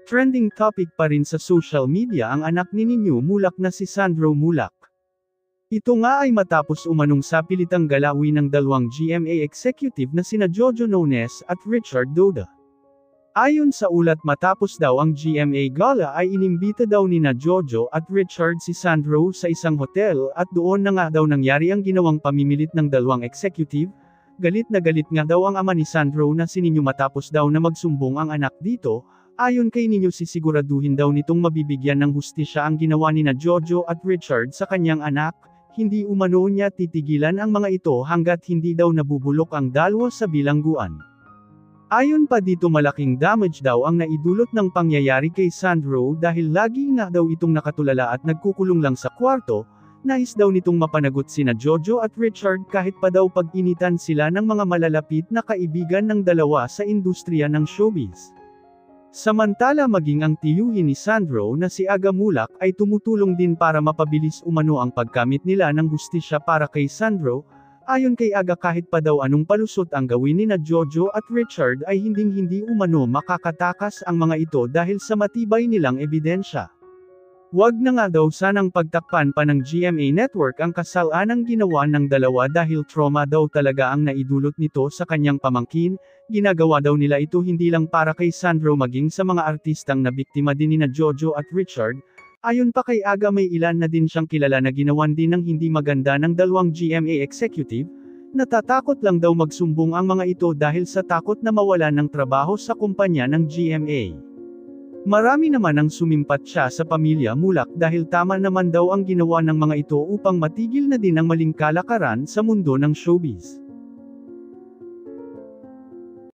Trending topic pa rin sa social media ang anak ni Nino Mulak na si Sandro Mulak. Ito nga ay matapos umanong sapilitang galawin ng dalawang GMA executive na sina Jojo Nones at Richard Doda. Ayon sa ulat, matapos daw ang GMA Gala ay inimbita daw nina Jojo at Richard si Sandro sa isang hotel at doon na nga daw nangyari ang ginawang pamimilit ng dalawang executive. Galit na galit nga daw ang ama ni Sandro na si Nino matapos daw na magsumbong ang anak dito. Ayon kay Nino, sisiguraduhin daw nitong mabibigyan ng hustisya ang ginawa nina Jojo at Richard sa kanyang anak. Hindi umano niya titigilan ang mga ito hanggat hindi daw nabubulok ang dalawa sa bilangguan. Ayon pa dito, malaking damage daw ang naidulot ng pangyayari kay Sandro dahil lagi nga daw itong nakatulala at nagkukulong lang sa kwarto. Nais daw nitong mapanagot sina Jojo at Richard kahit pa daw pag-initan sila ng mga malalapit na kaibigan ng dalawa sa industriya ng showbiz. Samantala, maging ang tiyuhin ni Sandro na si Aga Mulak ay tumutulong din para mapabilis umano ang pagkamit nila ng hustisya para kay Sandro. Ayon kay Aga, kahit pa daw anong palusot ang gawin ni na Jojo at Richard ay hinding-hindi umano makakatakas ang mga ito dahil sa matibay nilang ebidensya. Wag na nga daw sanang pagtakpan pa ng GMA Network ang kasalanang ginawa ng dalawa dahil trauma daw talaga ang naidulot nito sa kanyang pamangkin. Ginagawa daw nila ito hindi lang para kay Sandro maging sa mga artistang nabiktima din nina Jojo at Richard. Ayon pa kay Aga, may ilan na din siyang kilala na ginawan din ng hindi maganda ng dalawang GMA executive. Natatakot lang daw magsumbong ang mga ito dahil sa takot na mawalan ng trabaho sa kumpanya ng GMA. Marami naman ang sumimpat siya sa pamilya Mulak dahil tama naman daw ang ginawa ng mga ito upang matigil na din ang maling kalakaran sa mundo ng showbiz.